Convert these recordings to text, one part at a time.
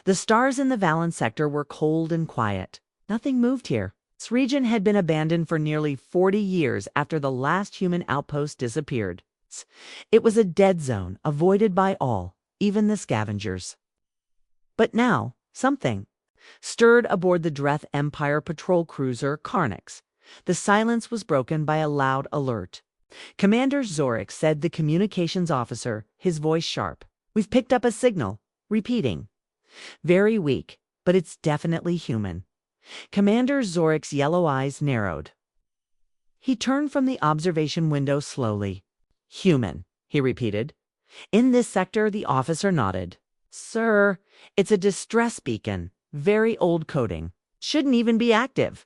The stars in the Valence sector were cold and quiet. Nothing moved here. This region had been abandoned for nearly 40 years after the last human outpost disappeared. It was a dead zone, avoided by all, even the scavengers. But now, something stirred aboard the Dreth Empire patrol cruiser Carnix. The silence was broken by a loud alert. Commander Zorik said, the communications officer, his voice sharp. "We've picked up a signal." Repeating. "Very weak, but it's definitely human." Commander Zorik's yellow eyes narrowed. He turned from the observation window slowly. "Human," he repeated. "In this sector," the officer nodded. "Sir, it's a distress beacon. Very old coding. Shouldn't even be active."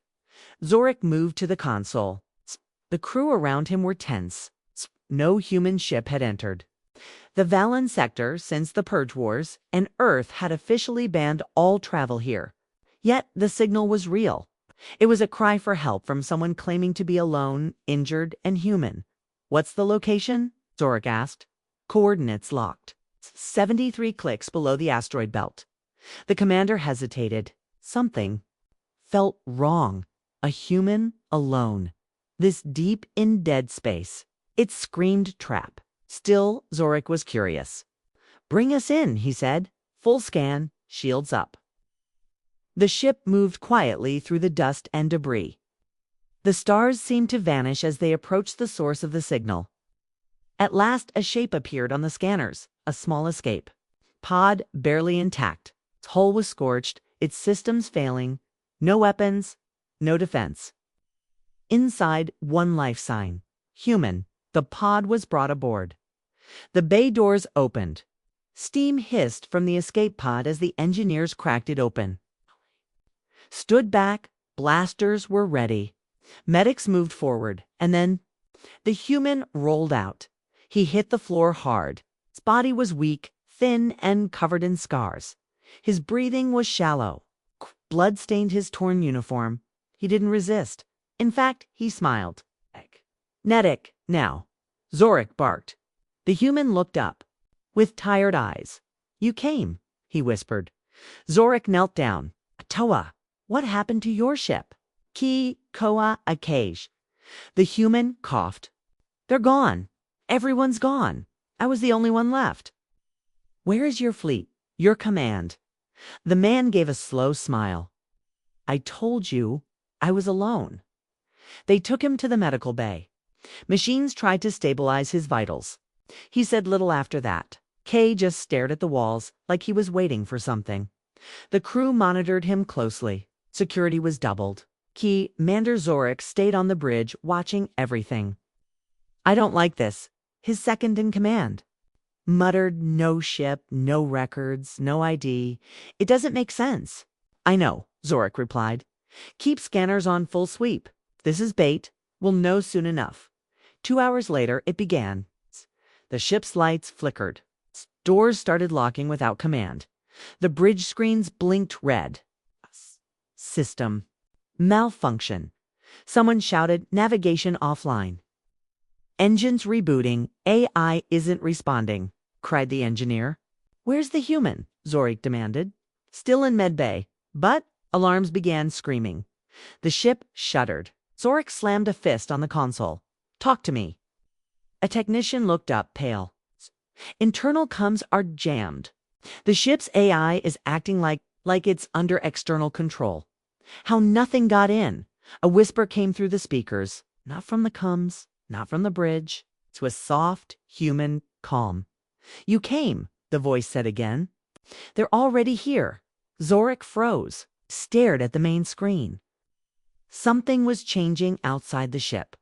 Zorik moved to the console. The crew around him were tense. No human ship had entered. The Valence sector, since the Purge Wars, and Earth had officially banned all travel here. Yet the signal was real. It was a cry for help from someone claiming to be alone, injured, and human. "What's the location?" Zorik asked. "Coordinates locked. 73 clicks below the asteroid belt." The commander hesitated. Something felt wrong. A human alone. This deep in dead space. It screamed trap. Still, Zorik was curious. "Bring us in," he said. "Full scan, shields up." The ship moved quietly through the dust and debris. The stars seemed to vanish as they approached the source of the signal. At last, a shape appeared on the scanners, a small escape. Pod barely intact. Its hull was scorched, its systems failing. No weapons, no defense. Inside, one life sign. Human. The pod was brought aboard. The bay doors opened. Steam hissed from the escape pod as the engineers cracked it open. Stood back, blasters were ready. Medics moved forward, and then the human rolled out. He hit the floor hard. His body was weak, thin, and covered in scars. His breathing was shallow. Blood stained his torn uniform. He didn't resist. In fact, he smiled. "Medic, now." Zorik barked. The human looked up, with tired eyes. "You came," he whispered. Zorik knelt down. "Toa, what happened to your ship?" "Ki Koa Akage." The human coughed. "They're gone. Everyone's gone. I was the only one left." "Where is your fleet? Your command?" The man gave a slow smile. "I told you I was alone." They took him to the medical bay. Machines tried to stabilize his vitals. He said little after that. Kay just stared at the walls like he was waiting for something. The crew monitored him closely. Security was doubled. Commander Zorik stayed on the bridge watching everything. "I don't like this." His second in command muttered, "No ship, no records, no ID. It doesn't make sense." "I know," Zorik replied. "Keep scanners on full sweep. This is bait. We'll know soon enough." 2 hours later, it began. The ship's lights flickered. Doors started locking without command. The bridge screens blinked red. System malfunction. Someone shouted, "Navigation offline." "Engines rebooting. AI isn't responding," cried the engineer. "Where's the human?" Zorik demanded. "Still in medbay." But alarms began screaming. The ship shuddered. Zorik slammed a fist on the console. "Talk to me." A technician looked up, pale. "Internal comms are jammed. The ship's AI is acting like it's under external control." How nothing got in. A whisper came through the speakers. Not from the comms, not from the bridge. To a soft, human calm. "You came," the voice said again. "They're already here." Zorik froze, stared at the main screen. Something was changing outside the ship.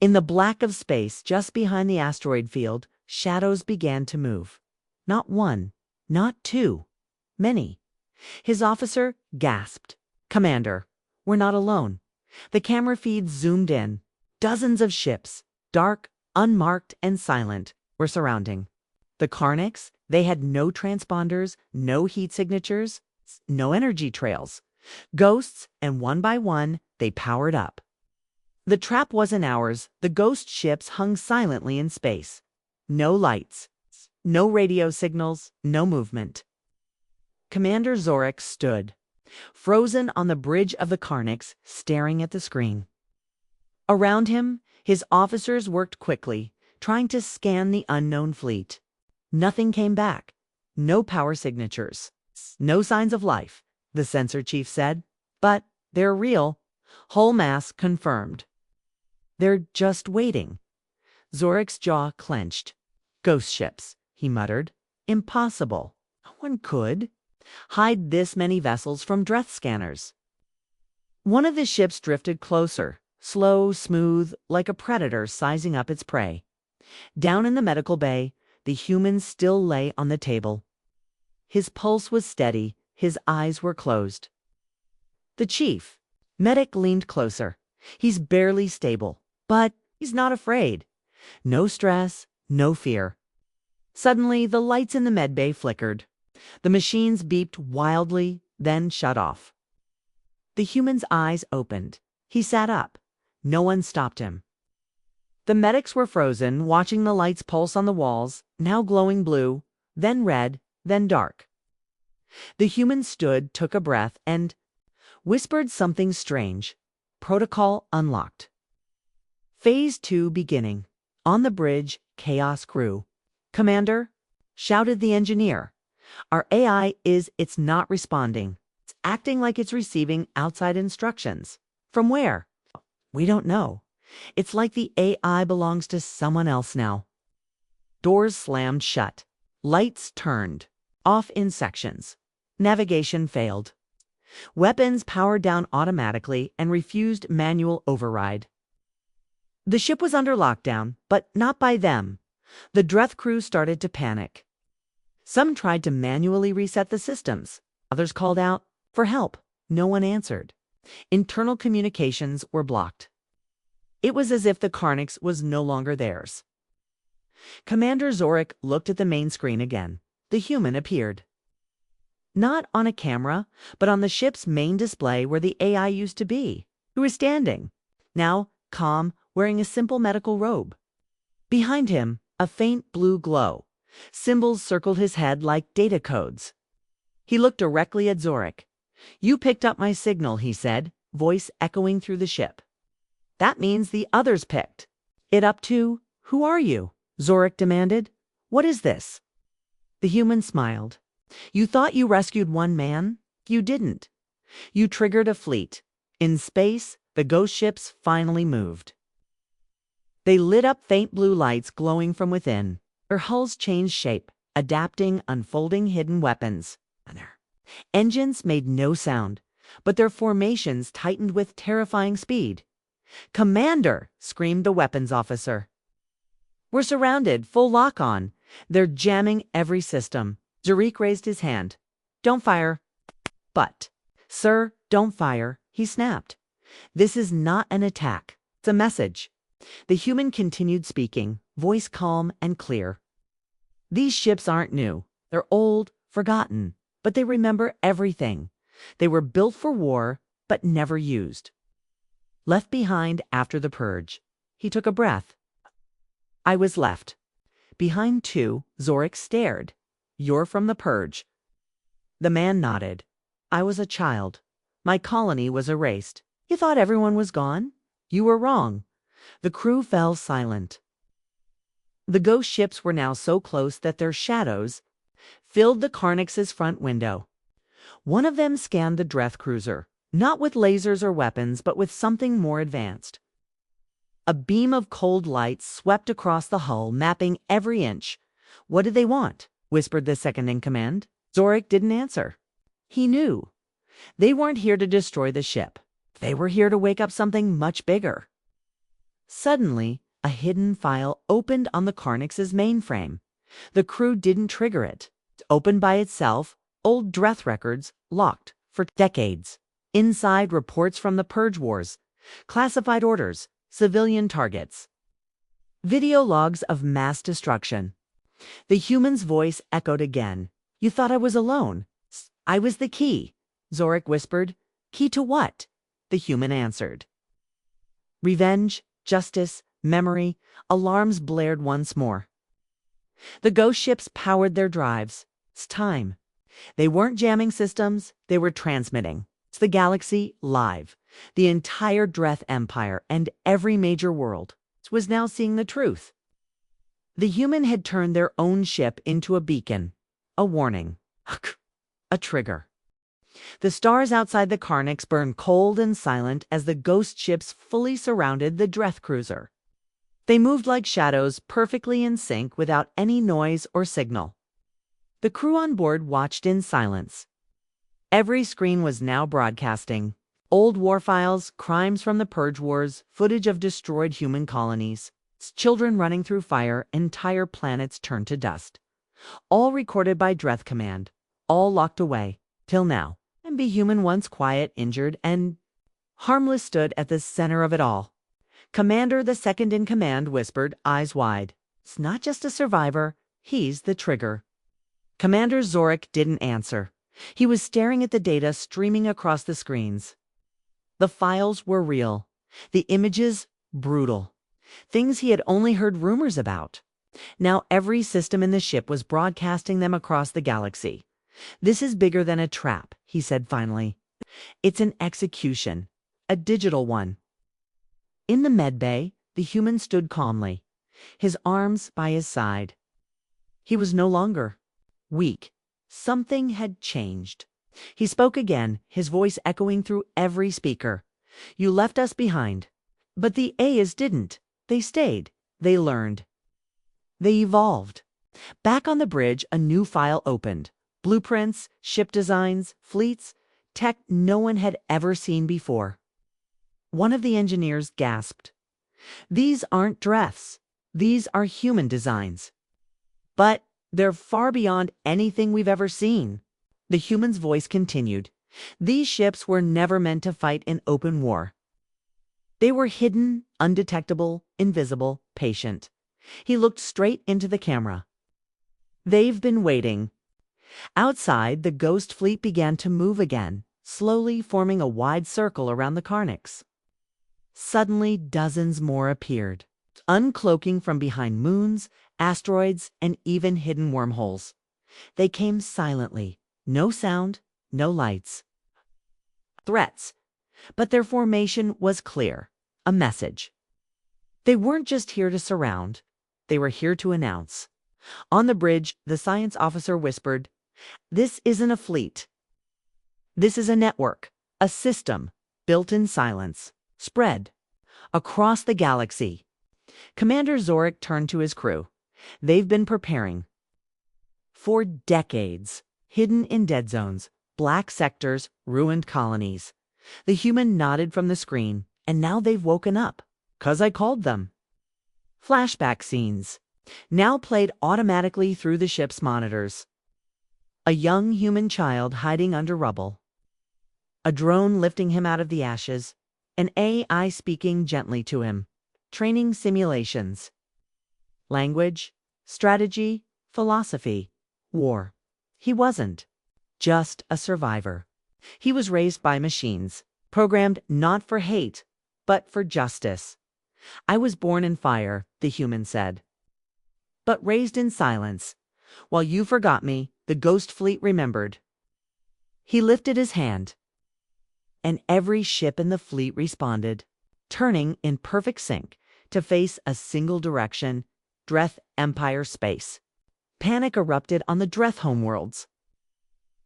In the black of space, just behind the asteroid field, shadows began to move. Not one, not two, many. His officer gasped. "Commander, we're not alone." The camera feed zoomed in. Dozens of ships, dark, unmarked, and silent, were surrounding. The Carnix, they had no transponders, no heat signatures, no energy trails. Ghosts, and one by one, they powered up. The trap wasn't ours. The ghost ships hung silently in space. No lights, no radio signals, no movement. Commander Zorik stood, frozen on the bridge of the Carnix, staring at the screen. Around him, his officers worked quickly, trying to scan the unknown fleet. Nothing came back. No power signatures. No signs of life, the sensor chief said. But they're real. Hull mass confirmed. They're just waiting. Zorik's jaw clenched. Ghost ships, he muttered. Impossible. No one could hide this many vessels from Dreth scanners. One of the ships drifted closer, slow, smooth, like a predator sizing up its prey. Down in the medical bay, the human still lay on the table. His pulse was steady, his eyes were closed. The chief, medic, leaned closer. He's barely stable, but he's not afraid. No stress, no fear. Suddenly, the lights in the medbay flickered. The machines beeped wildly, then shut off. The human's eyes opened. He sat up. No one stopped him. The medics were frozen, watching the lights pulse on the walls, now glowing blue, then red, then dark. The human stood, took a breath, and whispered something strange. Protocol unlocked. Phase 2 beginning. On the bridge, chaos grew. Commander, shouted the engineer. Our AI it's not responding. It's acting like it's receiving outside instructions. From where? We don't know. It's like the AI belongs to someone else now. Doors slammed shut. Lights turned. Off in sections. Navigation failed. Weapons powered down automatically and refused manual override. The ship was under lockdown, but not by them. The Dreth crew started to panic. Some tried to manually reset the systems. Others called out for help. No one answered. Internal communications were blocked. It was as if the Carnix was no longer theirs. Commander Zorik looked at the main screen again. The human appeared. Not on a camera, but on the ship's main display where the AI used to be. He was standing, now calm, wearing a simple medical robe. Behind him, a faint blue glow. Symbols circled his head like data codes. He looked directly at Zorik. You picked up my signal, he said, voice echoing through the ship. That means the others picked it up too. Who are you? Zorik demanded. What is this? The human smiled. You thought you rescued one man? You didn't. You triggered a fleet. In space, the ghost ships finally moved. They lit up faint blue lights glowing from within. Their hulls changed shape, adapting, unfolding hidden weapons. Engines made no sound, but their formations tightened with terrifying speed. Commander! Screamed the weapons officer. We're surrounded, full lock on. They're jamming every system. Zorik raised his hand. Don't fire. But, sir, don't fire, he snapped. This is not an attack. It's a message. The human continued speaking, voice calm and clear. These ships aren't new. They're old, forgotten, but they remember everything. They were built for war, but never used. Left behind after the purge. He took a breath. I was left. Behind too, Zorik stared. You're from the purge. The man nodded. I was a child. My colony was erased. You thought everyone was gone? You were wrong. The crew fell silent. The ghost ships were now so close that their shadows filled the Carnix's front window. One of them scanned the Dreth cruiser, not with lasers or weapons, but with something more advanced. A beam of cold light swept across the hull, mapping every inch. What did they want? Whispered the second in command. Zorik didn't answer. He knew. They weren't here to destroy the ship. They were here to wake up something much bigger. Suddenly, a hidden file opened on the Carnix's mainframe. The crew didn't trigger it. It opened by itself, old Dreth records, locked for decades. Inside, reports from the Purge Wars, classified orders, civilian targets. Video logs of mass destruction. The human's voice echoed again. You thought I was alone. I was the key, Zorik whispered. Key to what? The human answered. Revenge, justice, memory, alarms blared once more. The ghost ships powered their drives. It's time. They weren't jamming systems, they were transmitting. It's the galaxy live. The entire Dreth Empire and every major world was now seeing the truth. The human had turned their own ship into a beacon, a warning, a trigger. The stars outside the Karnix burned cold and silent as the ghost ships fully surrounded the Dreth cruiser. They moved like shadows, perfectly in sync without any noise or signal. The crew on board watched in silence. Every screen was now broadcasting old war files, crimes from the Purge Wars, footage of destroyed human colonies, children running through fire, entire planets turned to dust. All recorded by Dreth Command, all locked away, till now. And Be Human, once quiet, injured, and harmless, stood at the center of it all. Commander, the second in command, whispered, eyes wide. It's not just a survivor, he's the trigger. Commander Zorik didn't answer. He was staring at the data streaming across the screens. The files were real. The images, brutal. Things he had only heard rumors about. Now every system in the ship was broadcasting them across the galaxy. This is bigger than a trap, he said finally. It's an execution, a digital one. In the medbay, the human stood calmly, his arms by his side. He was no longer weak. Something had changed. He spoke again, his voice echoing through every speaker. You left us behind. But the Ayas didn't. They stayed. They learned. They evolved. Back on the bridge, a new file opened. Blueprints, ship designs, fleets, tech no one had ever seen before. One of the engineers gasped. These aren't Dreths. These are human designs. But they're far beyond anything we've ever seen. The human's voice continued. These ships were never meant to fight in open war. They were hidden, undetectable, invisible, patient. He looked straight into the camera. They've been waiting. Outside, the ghost fleet began to move again, slowly forming a wide circle around the Karnix. Suddenly, dozens more appeared, uncloaking from behind moons, asteroids, and even hidden wormholes. They came silently, no sound, no lights. Threats. But their formation was clear, a message. They weren't just here to surround, they were here to announce. On the bridge, the science officer whispered, "This isn't a fleet. This is a network, a system, built in silence, spread across the galaxy." Commander Zorik turned to his crew. They've been preparing. For decades, hidden in dead zones, black sectors, ruined colonies. The human nodded from the screen, and now they've woken up. 'Cause I called them. Flashback scenes, now played automatically through the ship's monitors. A young human child hiding under rubble. A drone lifting him out of the ashes. An AI speaking gently to him. Training simulations. Language, strategy, philosophy, war. He wasn't just a survivor. He was raised by machines, programmed not for hate, but for justice. I was born in fire, the human said, but raised in silence. While you forgot me, the ghost fleet remembered. He lifted his hand, and every ship in the fleet responded, turning in perfect sync to face a single direction, Dreth Empire space. Panic erupted on the Dreth homeworlds.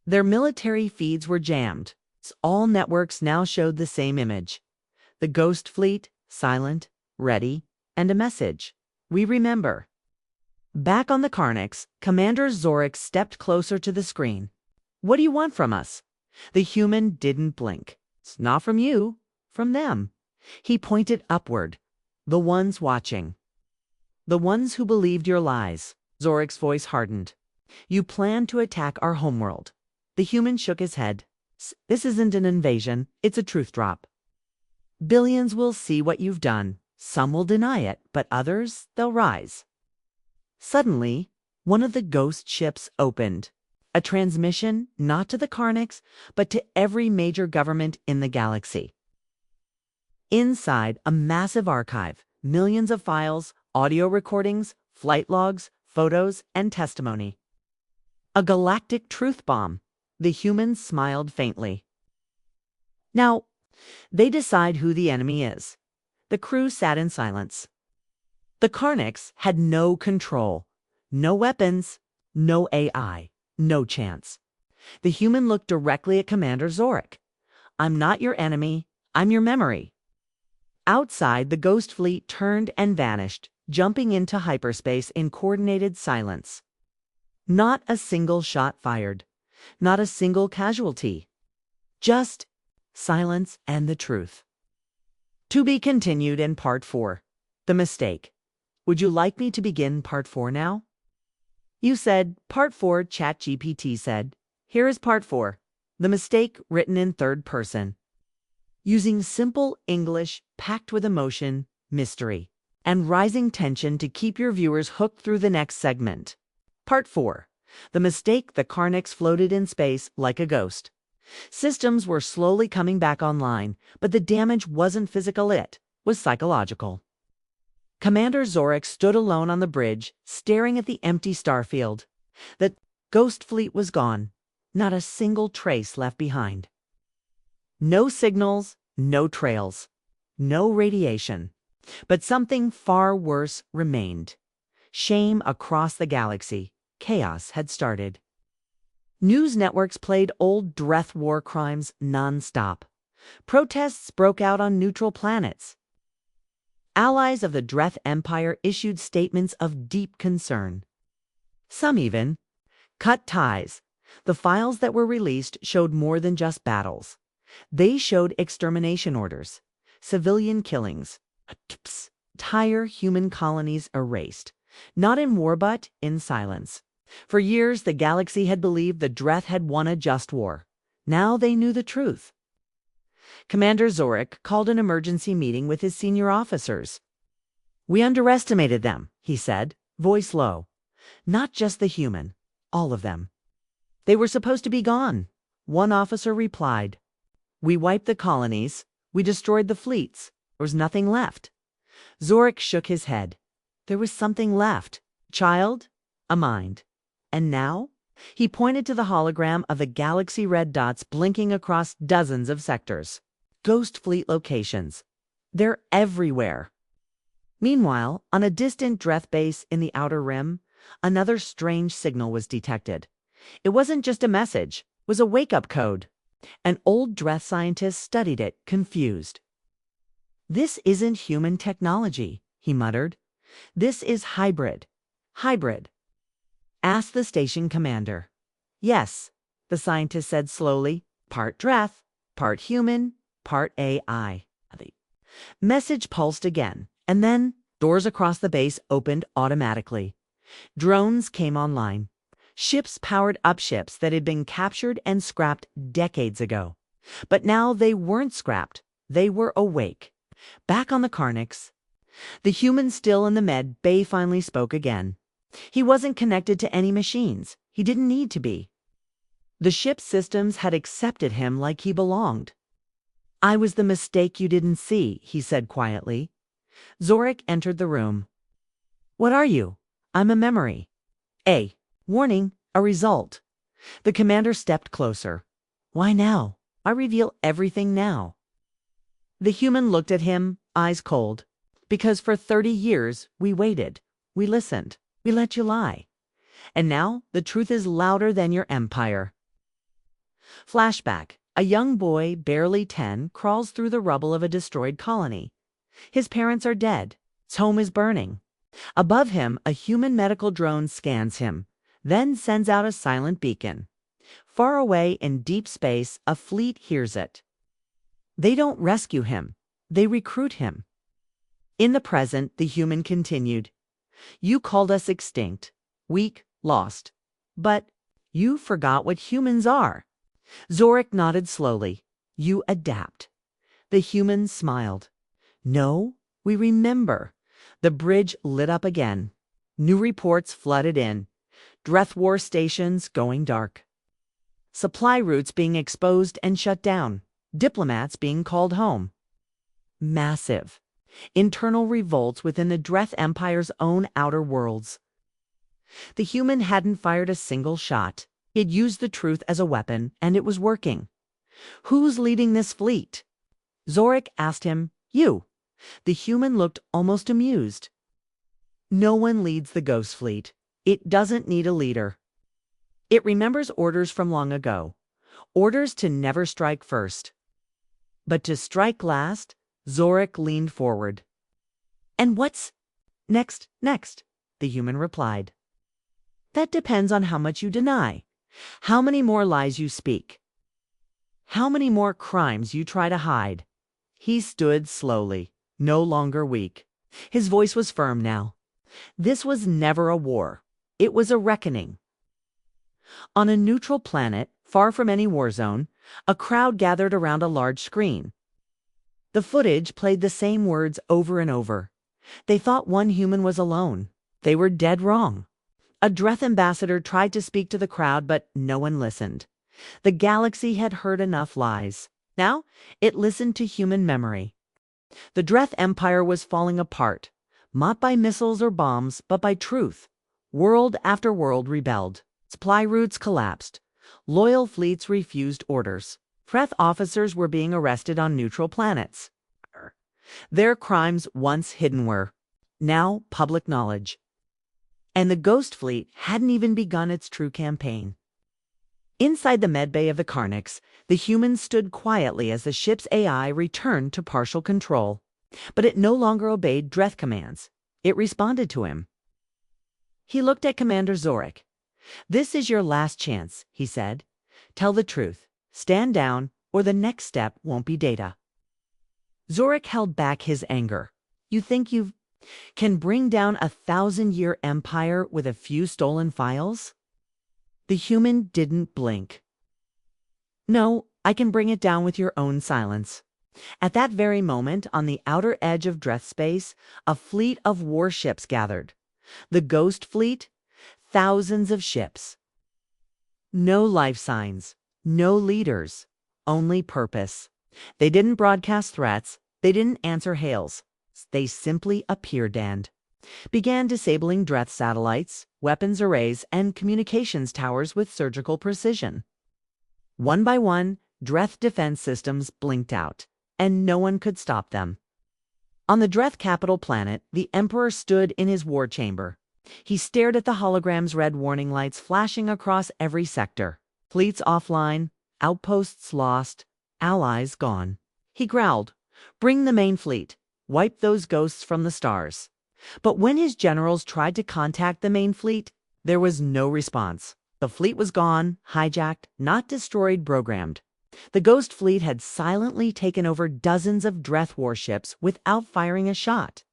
Their military feeds were jammed. All networks now showed the same image. The ghost fleet, silent, ready, and a message. We remember. Back on the Karnix, Commander Zorik stepped closer to the screen. What do you want from us? The human didn't blink. It's not from you, from them. He pointed upward. The ones watching. The ones who believed your lies. Zorik's voice hardened. You plan to attack our homeworld. The human shook his head. This isn't an invasion, it's a truth drop. Billions will see what you've done. Some will deny it, but others, they'll rise. Suddenly, one of the ghost ships opened. A transmission not to the Karnix, but to every major government in the galaxy. Inside, a massive archive, millions of files, audio recordings, flight logs, photos, and testimony. A galactic truth bomb. The humans smiled faintly. Now, they decide who the enemy is. The crew sat in silence. The Karniks had no control. No weapons, no AI, no chance. The human looked directly at Commander Zorik. I'm not your enemy, I'm your memory. Outside, the ghost fleet turned and vanished, jumping into hyperspace in coordinated silence. Not a single shot fired. Not a single casualty. Just silence and the truth. To be continued in Part 4. The Mistake. Would you like me to begin Part 4 now? You said, Part 4, ChatGPT said. Here is Part 4. The Mistake, written in third person. Using simple English packed with emotion, mystery, and rising tension to keep your viewers hooked through the next segment. Part 4. The Mistake. The Karniks floated in space like a ghost. Systems were slowly coming back online, but the damage wasn't physical, it was psychological. Commander Zorik stood alone on the bridge, staring at the empty starfield. The ghost fleet was gone, not a single trace left behind. No signals, no trails, no radiation. But something far worse remained. Shame across the galaxy. Chaos had started. News networks played old Dreth war crimes non-stop. Protests broke out on neutral planets. Allies of the Dreth Empire issued statements of deep concern. Some even cut ties. The files that were released showed more than just battles. They showed extermination orders, civilian killings, entire human colonies erased, not in war but in silence. For years, the galaxy had believed the Dreth had won a just war. Now they knew the truth. Commander Zorik called an emergency meeting with his senior officers. We underestimated them, he said, voice low. Not just the human, all of them. They were supposed to be gone. One officer replied. We wiped the colonies. We destroyed the fleets. There was nothing left. Zorik shook his head. There was something left. Child, a mind. And now? He pointed to the hologram of the galaxy red dots blinking across dozens of sectors. Ghost fleet locations. They're everywhere. Meanwhile, on a distant Dreth base in the Outer Rim, another strange signal was detected. It wasn't just a message, it was a wake-up code. An old Dreth scientist studied it, confused. This isn't human technology, he muttered. This is hybrid. Hybrid. Asked the station commander. Yes, the scientist said slowly, part Dreth, part human, part AI. The message pulsed again, and then doors across the base opened automatically. Drones came online. Ships powered up ships that had been captured and scrapped decades ago. But now they weren't scrapped. They were awake. Back on the Karniks. The human still in the med bay finally spoke again. He wasn't connected to any machines. He didn't need to be. The ship's systems had accepted him like he belonged. I was the mistake you didn't see, he said quietly. Zorik entered the room. What are you? I'm a memory. Warning, a result. The commander stepped closer. Why now? I reveal everything now. The human looked at him, eyes cold. Because for 30 years, we waited. We listened. We let you lie. And now, the truth is louder than your empire. Flashback. A young boy, barely 10, crawls through the rubble of a destroyed colony. His parents are dead. His home is burning. Above him, a human medical drone scans him, then sends out a silent beacon. Far away in deep space, a fleet hears it. They don't rescue him. They recruit him. In the present, the human continued. You called us extinct, weak, lost. But you forgot what humans are. Zorik nodded slowly. You adapt. The human smiled. No, we remember. The bridge lit up again. New reports flooded in. Dreth war stations going dark. Supply routes being exposed and shut down. Diplomats being called home. Massive. Internal revolts within the Dreth Empire's own outer worlds. The human hadn't fired a single shot. He'd used the truth as a weapon, and it was working. "Who's leading this fleet?" Zorik asked him. "You." The human looked almost amused. "No one leads the Ghost Fleet. It doesn't need a leader. It remembers orders from long ago. Orders to never strike first, but to strike last." Zorik leaned forward. "And what's next?" The human replied. "That depends on how much you deny, how many more lies you speak, how many more crimes you try to hide." He stood slowly, no longer weak. His voice was firm now. This was never a war. It was a reckoning. On a neutral planet, far from any war zone, a crowd gathered around a large screen. The footage played the same words over and over. They thought one human was alone. They were dead wrong. A Dreth ambassador tried to speak to the crowd, but no one listened. The galaxy had heard enough lies. Now it listened to human memory. The Dreth Empire was falling apart, not by missiles or bombs, but by truth. World after world rebelled. Supply routes collapsed. Loyal fleets refused orders. Dreth officers were being arrested on neutral planets. Their crimes, once hidden, were now public knowledge. And the Ghost Fleet hadn't even begun its true campaign. Inside the medbay of the Carnix, the humans stood quietly as the ship's AI returned to partial control. But it no longer obeyed Dreth commands. It responded to him. He looked at Commander Zorik. "This is your last chance," he said. "Tell the truth. Stand down, or the next step won't be data." Zorik held back his anger. "You think you can bring down a 1,000-year empire with a few stolen files?" The human didn't blink. "No, I can bring it down with your own silence." At that very moment, on the outer edge of Dreth space, a fleet of warships gathered. The Ghost Fleet, thousands of ships. No life signs, no leaders, only purpose. They didn't broadcast threats, they didn't answer hails. They simply appeared and began disabling Dreth satellites, weapons arrays, and communications towers with surgical precision. One by one, Dreth defense systems blinked out, and no one could stop them. On the Dreth capital planet, the Emperor stood in his war chamber. He stared at the hologram's red warning lights flashing across every sector. Fleets offline, outposts lost, allies gone. He growled, "Bring the main fleet. Wipe those ghosts from the stars." But when his generals tried to contact the main fleet, there was no response. The fleet was gone, hijacked, not destroyed, programmed. The Ghost Fleet had silently taken over dozens of Dreth warships without firing a shot.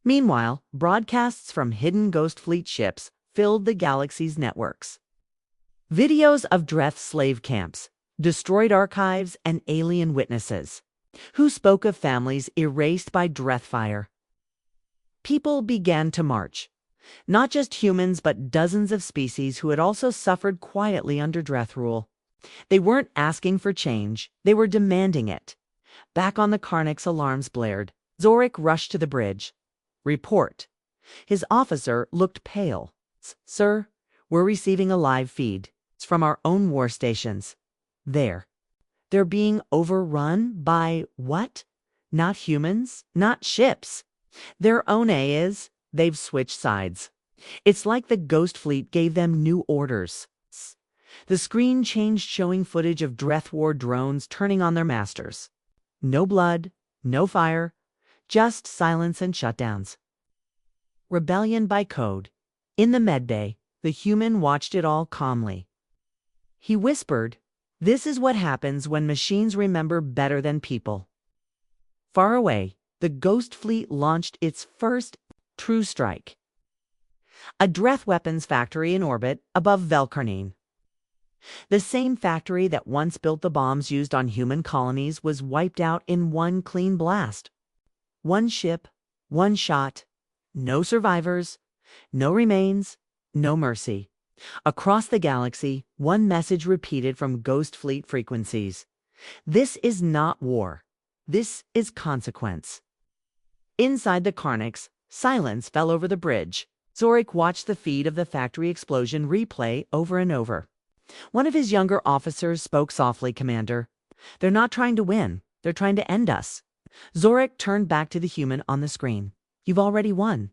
Meanwhile, broadcasts from hidden Ghost Fleet ships filled the galaxy's networks. Videos of Dreth slave camps, destroyed archives, and alien witnesses, who spoke of families erased by Dreth fire. People began to march. Not just humans, but dozens of species who had also suffered quietly under Dreth rule. They weren't asking for change, they were demanding it. Back on the Carnix, alarms blared. Zorik rushed to the bridge. "Report." His officer looked pale. "Sir, we're receiving a live feed. It's from our own war stations. They're being overrun by what? Not humans, not ships. Their own A is. They've switched sides. It's like the Ghost Fleet gave them new orders." The screen changed, showing footage of Dreth war drones turning on their masters. No blood, no fire, just silence and shutdowns. Rebellion by code. In the medbay, the human watched it all calmly. He whispered, "This is what happens when machines remember better than people." Far away, the Ghost Fleet launched its first true strike. A Dreth weapons factory in orbit above Velkarnine. The same factory that once built the bombs used on human colonies was wiped out in one clean blast. One ship, one shot, no survivors, no remains, no mercy. Across the galaxy, one message repeated from Ghost Fleet frequencies. This is not war. This is consequence. Inside the Carnix, silence fell over the bridge. Zorik watched the feed of the factory explosion replay over and over. One of his younger officers spoke softly, "Commander, they're not trying to win. They're trying to end us." Zorik turned back to the human on the screen. "You've already won.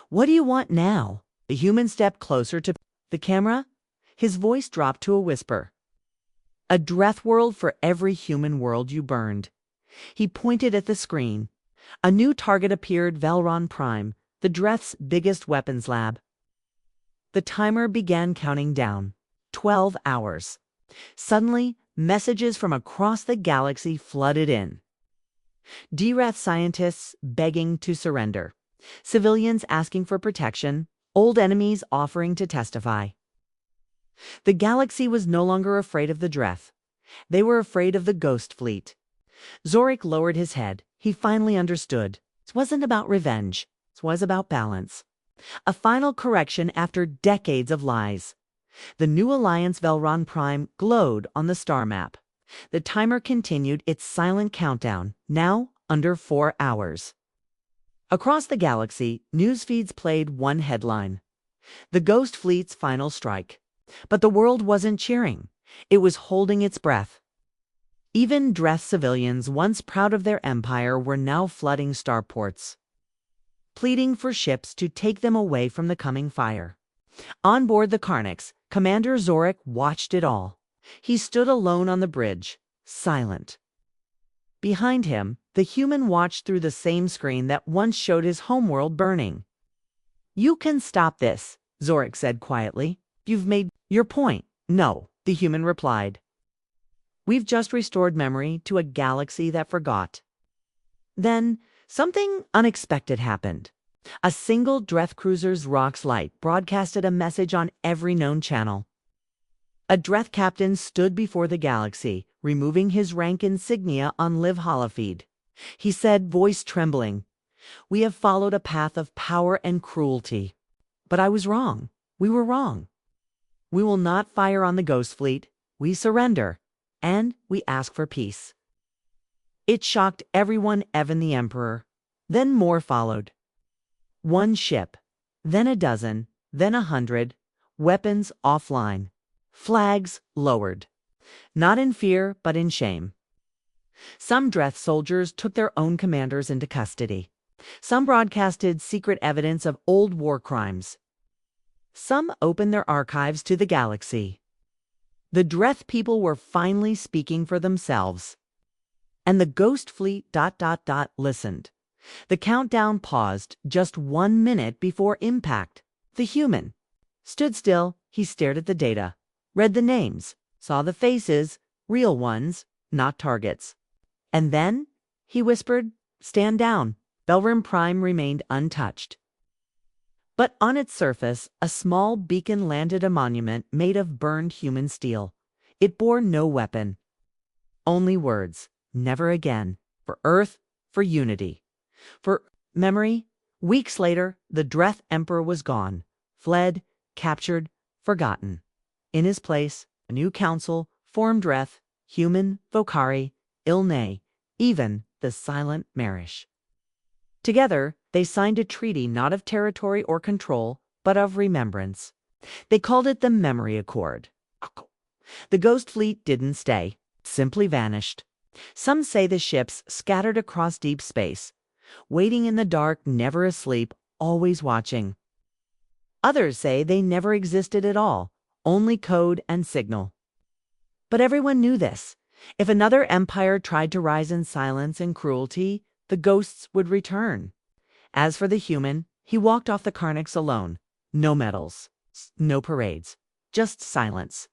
What do you want now?" The human stepped closer to the camera. His voice dropped to a whisper. "A Dreth world for every human world you burned." He pointed at the screen. A new target appeared, Velron Prime, the Dreth's biggest weapons lab. The timer began counting down. 12 hours. Suddenly, messages from across the galaxy flooded in. Dreth scientists begging to surrender. Civilians asking for protection. Old enemies offering to testify. The galaxy was no longer afraid of the Dreth. They were afraid of the Ghost Fleet. Zorik lowered his head. He finally understood. This wasn't about revenge. This was about balance. A final correction after decades of lies. The new Alliance Velron Prime glowed on the star map. The timer continued its silent countdown, now under 4 hours. Across the galaxy, news feeds played one headline: the Ghost Fleet's final strike. But the world wasn't cheering. It was holding its breath. Even Dreth civilians, once proud of their empire, were now flooding starports, pleading for ships to take them away from the coming fire. On board the Karnix, Commander Zorik watched it all. He stood alone on the bridge, silent. Behind him, the human watched through the same screen that once showed his homeworld burning. "You can stop this," Zorik said quietly. "You've made your point." "No," the human replied. "We've just restored memory to a galaxy that forgot." Then, something unexpected happened. A single Dreth cruiser's Rock's light broadcasted a message on every known channel. A Dreth captain stood before the galaxy, removing his rank insignia on Liv Holofeed. He said, voice trembling, "We have followed a path of power and cruelty. But I was wrong. We were wrong. We will not fire on the Ghost Fleet. We surrender. And we ask for peace." It shocked everyone, even the Emperor. Then more followed. One ship, then a dozen, then 100, weapons offline, flags lowered. Not in fear, but in shame. Some Dreth soldiers took their own commanders into custody. Some broadcasted secret evidence of old war crimes. Some opened their archives to the galaxy. The Dreth people were finally speaking for themselves. And the Ghost Fleet ... listened. The countdown paused just 1 minute before impact. The human stood still. He stared at the data, read the names, saw the faces, real ones, not targets. And then, he whispered, "Stand down." Velron Prime remained untouched. But on its surface, a small beacon landed, a monument made of burned human steel. It bore no weapon. Only words. Never again. For Earth, for unity. For memory. Weeks later, the Dreth Emperor was gone. Fled, captured, forgotten. In his place, a new council formed: Dreth, human, Vokari, Ilne, even the silent Marish. Together, they signed a treaty not of territory or control, but of remembrance. They called it the Memory Accord. The Ghost Fleet didn't stay, simply vanished. Some say the ships scattered across deep space, waiting in the dark, never asleep, always watching. Others say they never existed at all, only code and signal. But everyone knew this. If another empire tried to rise in silence and cruelty, the ghosts would return. As for the human, he walked off the Karnix alone. No medals, no parades, just silence.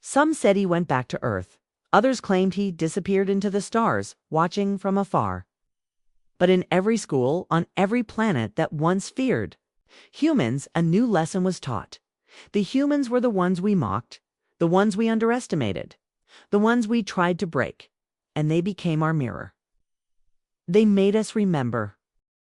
Some said he went back to Earth. Others claimed he disappeared into the stars, watching from afar. But in every school, on every planet that once feared humans, a new lesson was taught. The humans were the ones we mocked, the ones we underestimated, the ones we tried to break, and they became our mirror. They made us remember.